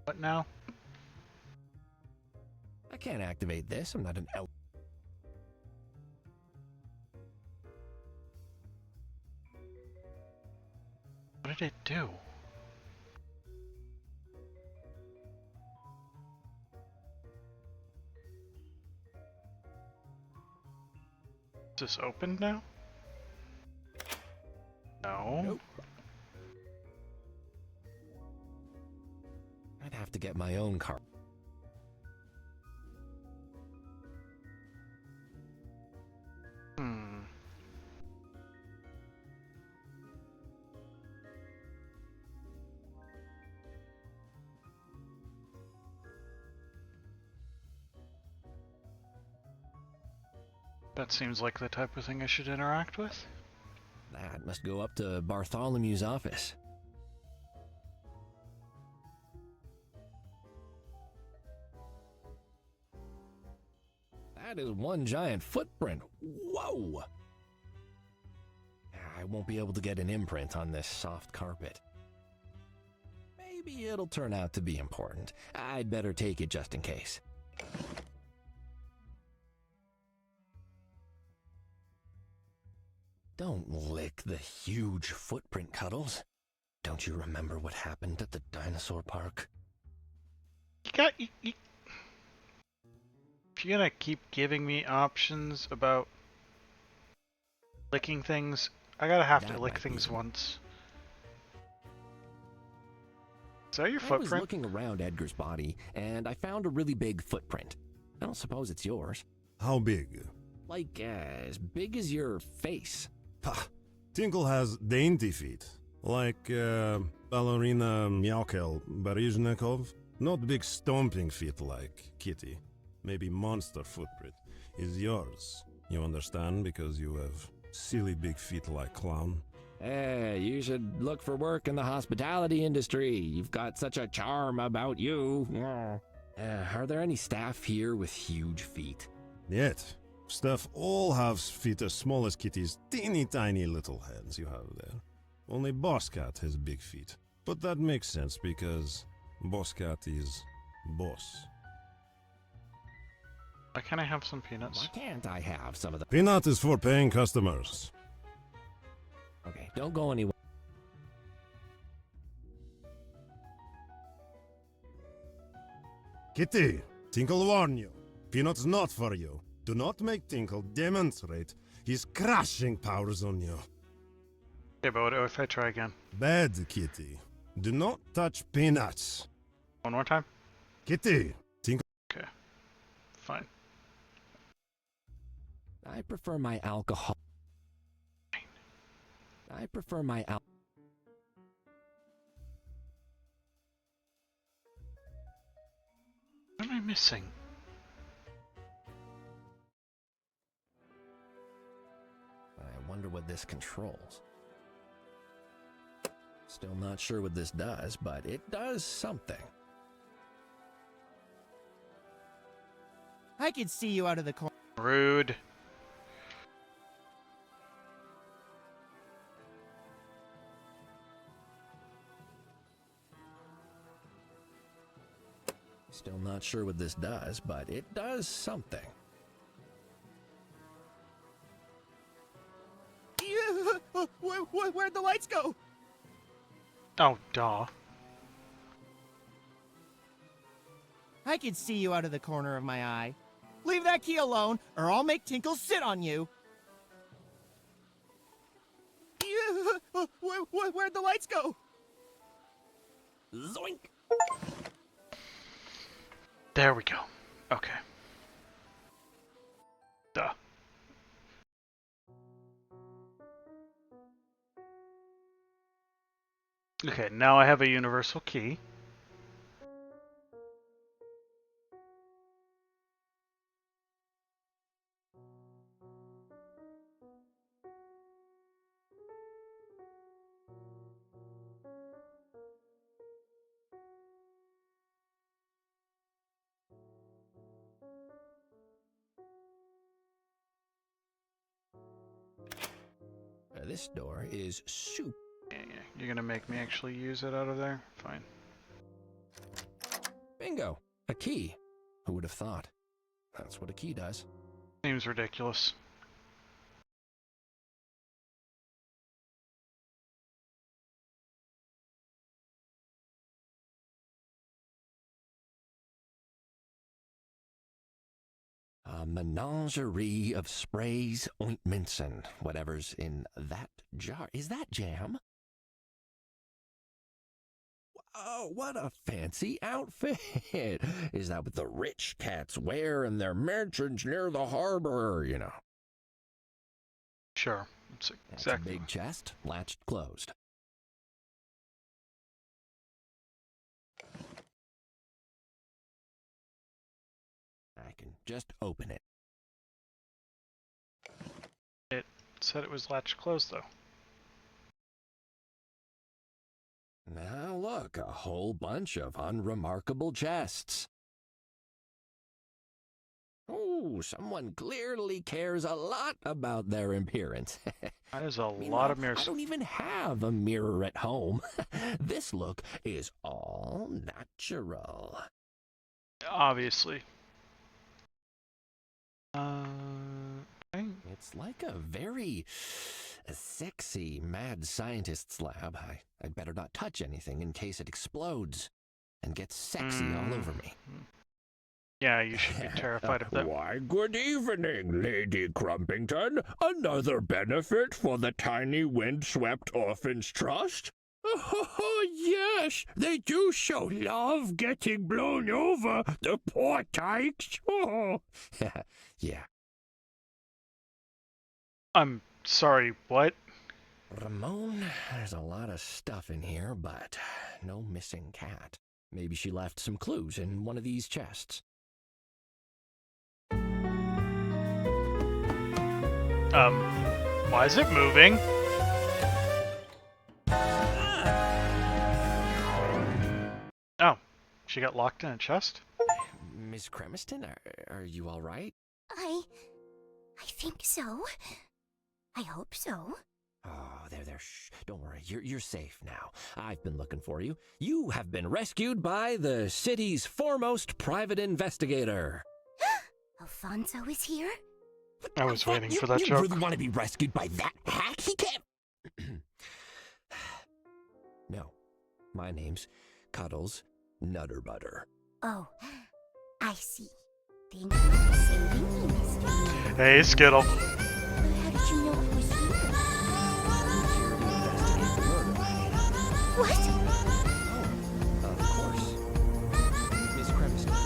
What now? I can't activate this. I'm not an elf. What did it do? Is this open now? No. Nope. I'd have to get my own car. Hmm. That seems like the type of thing I should interact with. That must go up to Bartholomew's office. That is one giant footprint. Whoa! I won't be able to get an imprint on this soft carpet. Maybe it'll turn out to be important. I'd better take it just in case. Don't lick the huge footprint, Cuddles. Don't you remember what happened at the dinosaur park? If you're gonna keep giving me options about licking things, I gotta have to That lick might things be. once. Is that your I was footprint? looking around Edgar's body, and I found a really big footprint. I don't suppose it's yours. How big? Like, as big as your face. Pah. Tinkle has dainty feet, like ballerina Myaukel Baryshnikov. Not big stomping feet like Kitty. Maybe monster footprint is yours. You understand, because you have silly big feet like clown. Hey, you should look for work in the hospitality industry. You've got such a charm about you. Are there any staff here with huge feet? Yet, staff all have feet as small as Kitty's teeny tiny little hands you have there. Only Boss Cat has big feet. But that makes sense because Boss Cat is boss. Why can't I have some peanuts? Why can't I have some of the... Peanut is for paying customers. Okay, don't go anywhere. Kitty, Tinkle warn you. Peanut's not for you. Do not make Tinkle demonstrate his crushing powers on you. Okay, but what if I try again? Bad, Kitty. Do not touch peanuts. One more time? Kitty, Tinkle... Okay. Fine. I prefer my alcohol. I prefer my al... What am I missing? I wonder what this controls. Still not sure what this does, but it does something. I could see you out of the corner. Rude. Still not sure what this does, but it does something. Where'd the lights go? Oh, duh. I could see you out of the corner of my eye. Leave that key alone, or I'll make Tinkle sit on you. Where'd the lights go? Zoink! There we go. Okay. Duh. Okay, now I have a universal key. This door is soup. Yeah, you're gonna make me actually use it out of there? Fine. Bingo! A key. Who would have thought? That's what a key does. Seems ridiculous. A menagerie of sprays, ointments, and whatever's in that jar. Is that jam? Oh, what a fancy outfit! Is that what the rich cats wear in their mansions near the harbor, you know? Sure. That's That's exactly. a big chest, latched closed. I can just open it. It said it was latched closed, though. Now look, a whole bunch of unremarkable chests. Oh, someone clearly cares a lot about their appearance. That is a Meanwhile, lot of mirrors. I don't even have a mirror at home. This look is all natural. Obviously. Okay. It's like a very sexy mad scientist's lab. I'd better not touch anything in case it explodes and gets sexy all over me. Yeah, you should be terrified of that. Why, good evening, Lady Crumpington. Another benefit for the tiny windswept Orphans Trust? Oh, yes, they do so love getting blown over, the poor tykes. Oh. Yeah. I'm sorry, what? Ramon, there's a lot of stuff in here, but no missing cat. Maybe she left some clues in one of these chests. Why is it moving? Oh, she got locked in a chest? Miss Cremiston, are you all right? I think so. I hope so. Oh, there. Shh. Don't worry. You're safe now. I've been looking for you. You have been rescued by the city's foremost private investigator. Alfonso is here? I was waiting for that you joke. really want to be rescued by that hack? He can't. No. My name's Cuddles Nutterbutter. Oh, I see. Thank you for saving me, Mr. Hey, Skittle. How did you know it was you? Here to investigate the murder. What? Oh, of course. Miss Cremiston.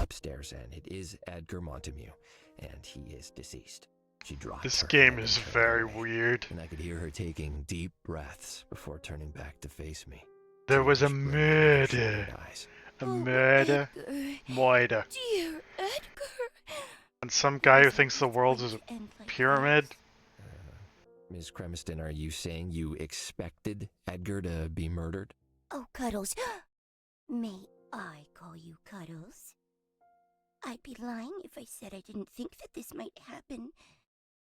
Upstairs, and it is Edgar Montemue, and he is deceased. She dropped This her game head is and turned very away, weird. and I could hear her taking deep breaths before turning back to face me. There was a Tears brimming in her murder. shadowed eyes. A Oh, murder. Edgar. Moida. Dear Edgar. And some guy who thinks the world is a pyramid. Miss Cremiston, are you saying you expected Edgar to be murdered? Oh, Cuddles. May I call you Cuddles? I'd be lying if I said I didn't think that this might happen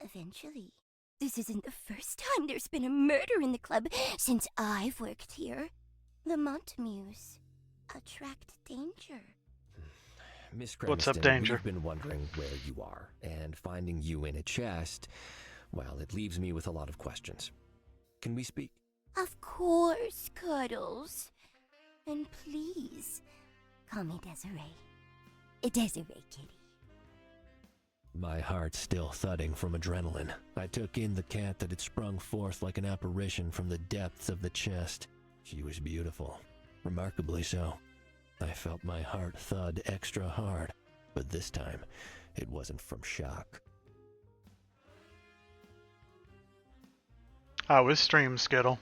eventually. This isn't the first time there's been a murder in the club since I've worked here. The Montemues attract danger. Miss Cremiston, What's up, Danger? we've been wondering where you are, and finding you in a chest, well, it leaves me with a lot of questions. Can we speak? Of course, Cuddles. And please, call me Desiree. Desiree Kitty. My heart still thudding from adrenaline. I took in the cat that had sprung forth like an apparition from the depths of the chest. She was beautiful, remarkably so. I felt my heart thud extra hard, but this time, it wasn't from shock. How was stream, Skittle?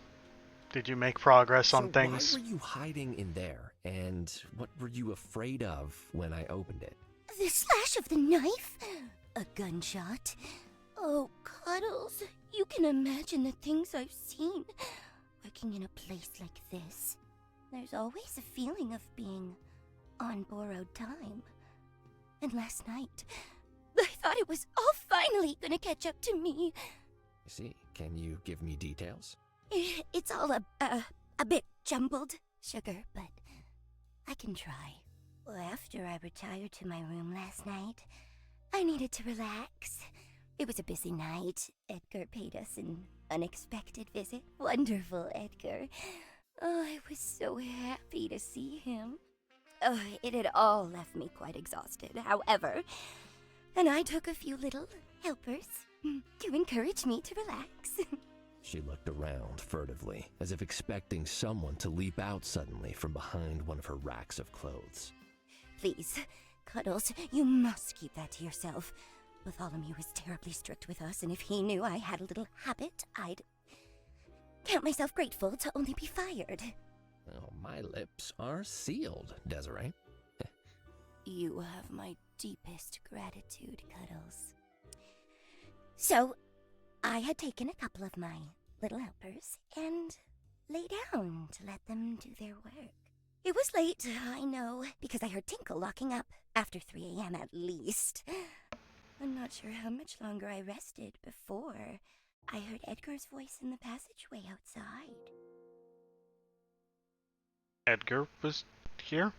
Did you make progress on So things? why were you hiding in there, and what were you afraid of when I opened it? The slash of the knife? A gunshot? Oh, Cuddles, you can imagine the things I've seen. Working in a place like this, there's always a feeling of being on borrowed time. And last night, I thought it was all finally gonna catch up to me. I see. Can you give me details? It's all a bit jumbled, Sugar, but I can try. Well, after I retired to my room last night, I needed to relax. It was a busy night. Edgar paid us an unexpected visit. Wonderful, Edgar. Oh, I was so happy to see him. Oh, it had all left me quite exhausted, however, and I took a few little helpers to encourage me to relax. She looked around furtively, as if expecting someone to leap out suddenly from behind one of her racks of clothes. Please, Cuddles, you must keep that to yourself. Bartholomew is terribly strict with us, and if he knew I had a little habit, I'd count myself grateful to only be fired. Oh, my lips are sealed, Desiree. You have my deepest gratitude, Cuddles. So, I had taken a couple of my little helpers and lay down to let them do their work. It was late, I know, because I heard Tinkle locking up after 3 a.m. at least. I'm not sure how much longer I rested before I heard Edgar's voice in the passageway outside. Edgar was here?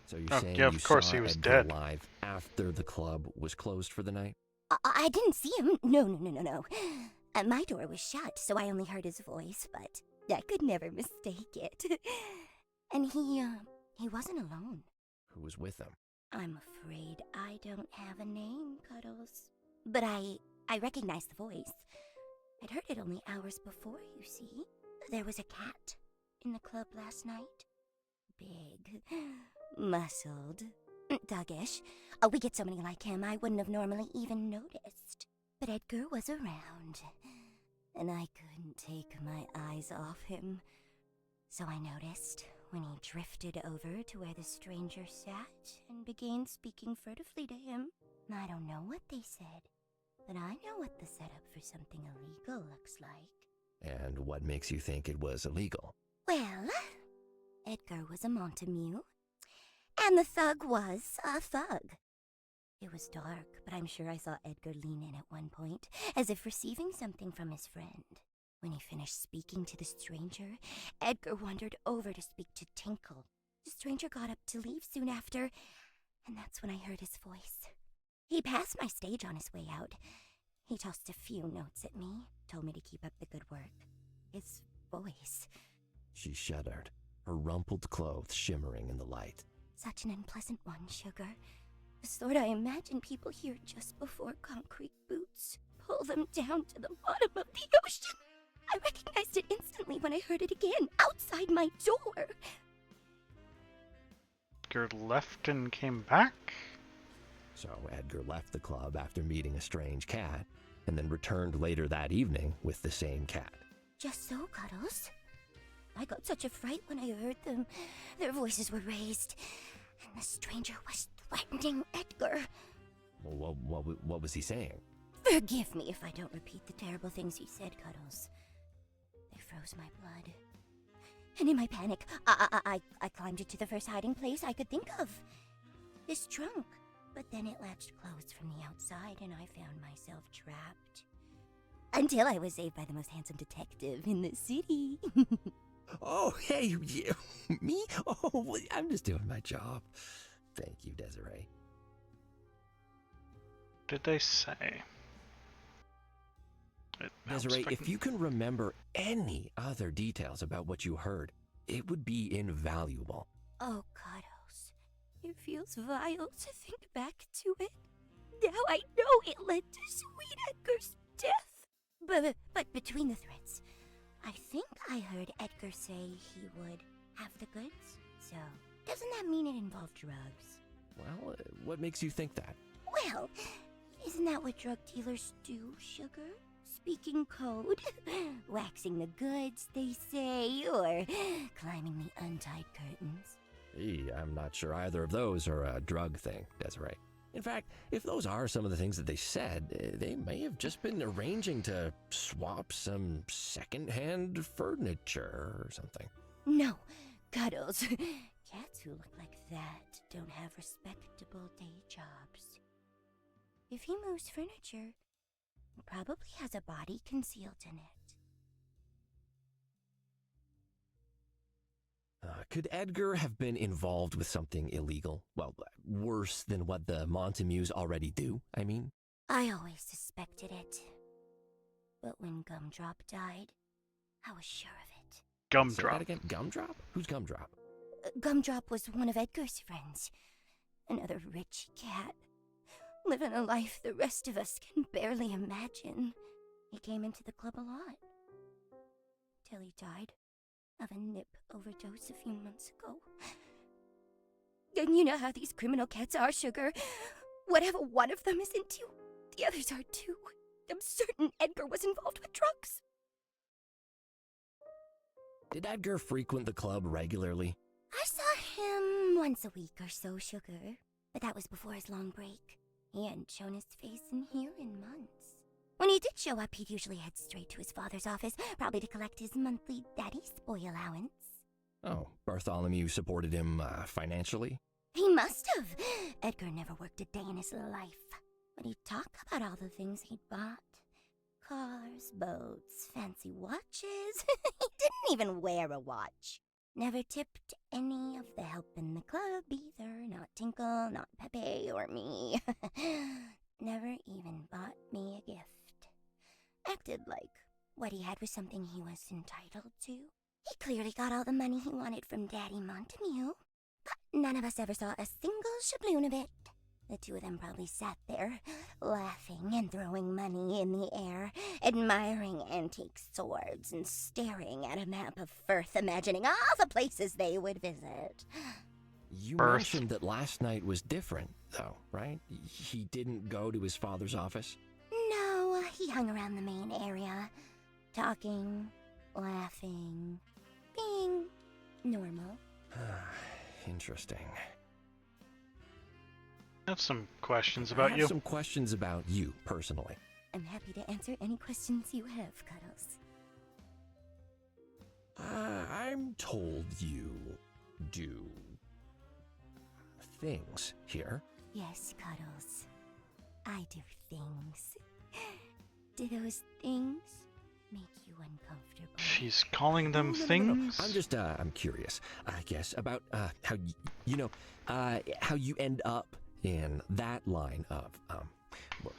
So you're Oh, saying yeah, you of course saw he was Edgar dead. alive after the club was closed for the night? I didn't see him. No. My door was shut, so I only heard his voice, but I could never mistake it. And he wasn't alone. Who was with him? I'm afraid I don't have a name, Cuddles. But I recognized the voice. I'd heard it only hours before, you see. There was a cat in the club last night. Big, muscled, thuggish. We get so many like him, I wouldn't have normally even noticed. But Edgar was around, and I couldn't take my eyes off him. So I noticed when he drifted over to where the stranger sat and began speaking furtively to him. I don't know what they said, but I know what the setup for something illegal looks like. And what makes you think it was illegal? Well, Edgar was a Montague, and the thug was a thug. It was dark, but I'm sure I saw Edgar lean in at one point, as if receiving something from his friend. When he finished speaking to the stranger, Edgar wandered over to speak to Tinkle. The stranger got up to leave soon after, and that's when I heard his voice. He passed my stage on his way out. He tossed a few notes at me, told me to keep up the good work. His voice. She shuddered, her rumpled clothes shimmering in the light. Such an unpleasant one, Sugar. The sort I imagine people hear just before concrete boots pull them down to the bottom of the ocean. I recognized it instantly when I heard it again, outside my door. Edgar left and came back? So Edgar left the club after meeting a strange cat, and then returned later that evening with the same cat. Just so, Cuddles. I got such a fright when I heard them. Their voices were raised, and the stranger was threatening Edgar. Well, what was he saying? Forgive me if I don't repeat the terrible things he said, Cuddles. They froze my blood. And in my panic, I climbed into the first hiding place I could think of. This trunk. But then it latched closed from the outside, and I found myself trapped. Until I was saved by the most handsome detective in the city. Oh, hey, you, me? Oh, I'm just doing my job. Thank you, Desiree. Did they say? It helps Desiree, if I if can- you can remember any other details about what you heard, it would be invaluable. Oh, Cuddles. It feels vile to think back to it. Now I know it led to sweet Edgar's death. But between the threads, I think I heard Edgar say he would have the goods. So, doesn't that mean it involved drugs? Well, what makes you think that? Well, isn't that what drug dealers do, Sugar? Speaking code, waxing the goods, they say, or climbing the untied curtains. I'm not sure either of those are a drug thing, Desiree. In fact, if those are some of the things that they said, they may have just been arranging to swap some second-hand furniture or something. No, Cuddles. Cats who look like that don't have respectable day jobs. If he moves furniture, he probably has a body concealed in it. Could Edgar have been involved with something illegal? Well, worse than what the Montamues already do, I mean? I always suspected it. But when Gumdrop died, I was sure of it. Say that Gumdrop. again? Gumdrop? Who's Gumdrop? Gumdrop was one of Edgar's friends. Another rich cat. Living a life the rest of us can barely imagine. He came into the club a lot. Till he died of a nip overdose a few months ago. And you know how these criminal cats are, Sugar. Whatever one of them is into, the others are too. I'm certain Edgar was involved with drugs. Did Edgar frequent the club regularly? I saw him once a week or so, Sugar. But that was before his long break. He hadn't shown his face in here in months. When he did show up, he'd usually head straight to his father's office, probably to collect his monthly daddy's boy allowance. Oh, Bartholomew supported him financially? He must have. Edgar never worked a day in his life. But he'd talk about all the things he'd bought. Cars, boats, fancy watches. He didn't even wear a watch. Never tipped any of the help in the club either. Not Tinkle, not Pepe, or me. Never even bought me a gift. Acted like what he had was something he was entitled to. He clearly got all the money he wanted from Daddy Montamu. But none of us ever saw a single shabloon of it. The two of them probably sat there, laughing and throwing money in the air, admiring antique swords and staring at a map of Firth, imagining all the places they would visit. You Birth. mentioned that last night was different, though, right? He didn't go to his father's office? No, he hung around the main area, talking, laughing, being normal. Interesting. I have some questions I about have you. some questions about you, personally. I'm happy to answer any questions you have, Cuddles. I'm told you do things here. Yes, Cuddles. I do things. Do those things make you uncomfortable? She's calling them No. things? I'm just, I'm curious, I guess, about, how, how you end up in that line of, work.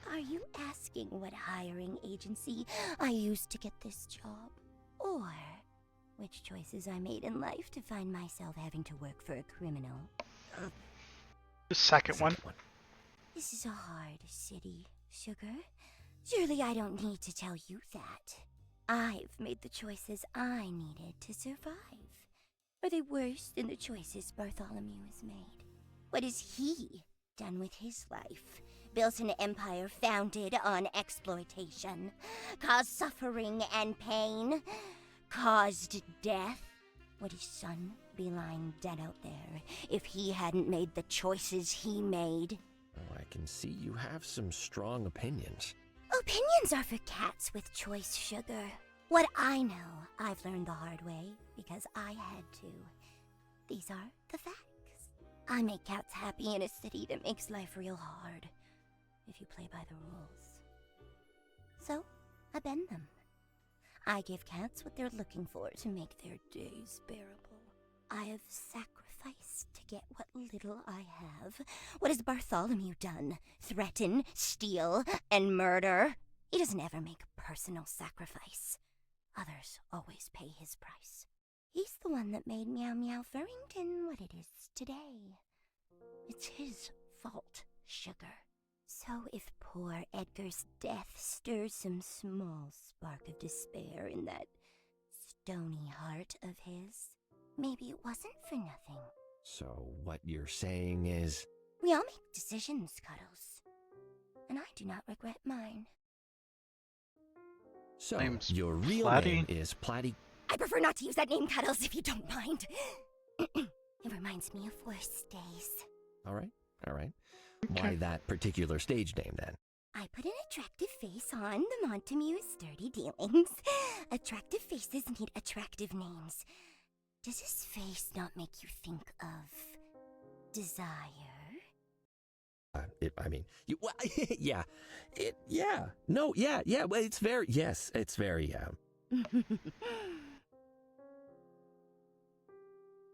Are you asking what hiring agency I used to get this job? Or which choices I made in life to find myself having to work for a criminal? The second one. This is a hard city, Sugar. Surely I don't need to tell you that. I've made the choices I needed to survive. Are they worse than the choices Bartholomew has made? What has he done with his life? Built an empire founded on exploitation, caused suffering and pain, caused death. Would his son be lying dead out there if he hadn't made the choices he made? Oh, I can see you have some strong opinions. Opinions are for cats with choice, Sugar. What I know, I've learned the hard way because I had to. These are the facts. I make cats happy in a city that makes life real hard if you play by the rules. So, I bend them. I give cats what they're looking for to make their days bearable. I have sacrificed to get what little I have. What has Bartholomew done? Threaten, steal, and murder? He doesn't ever make a personal sacrifice. Others always pay his price. He's the one that made Meow Meow Furrington what it is today. It's his fault, Sugar. So if poor Edgar's death stirs some small spark of despair in that stony heart of his, maybe it wasn't for nothing. So what you're saying is... We all make decisions, Cuddles. And I do not regret mine. So, Name's your real Platty. name is Platty... I prefer not to use that name, Cuddles, if you don't mind. It reminds me of worse days. All right. Okay. Why that particular stage name, then? I put an attractive face on the Montamu's dirty dealings. Attractive faces need attractive names. Does his face not make you think of desire? Well, it's very, yes, it's very,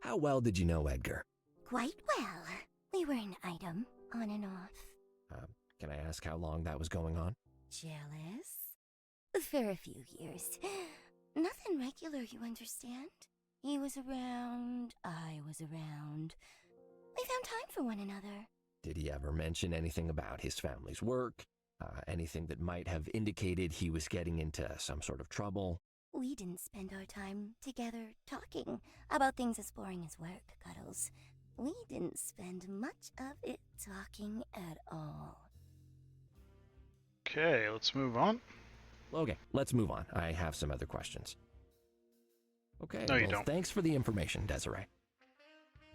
How well did you know Edgar? Quite well. We were an item, on and off. Can I ask how long that was going on? Jealous? For a few years. Nothing regular, you understand? He was around, I was around. We found time for one another. Did he ever mention anything about his family's work? Anything that might have indicated he was getting into some sort of trouble? We didn't spend our time together talking about things as boring as work, Cuddles. We didn't spend much of it talking at all. Okay, let's move on. Okay, let's move on. I have some other questions. Okay, No, you well, don't. thanks for the information, Desiree.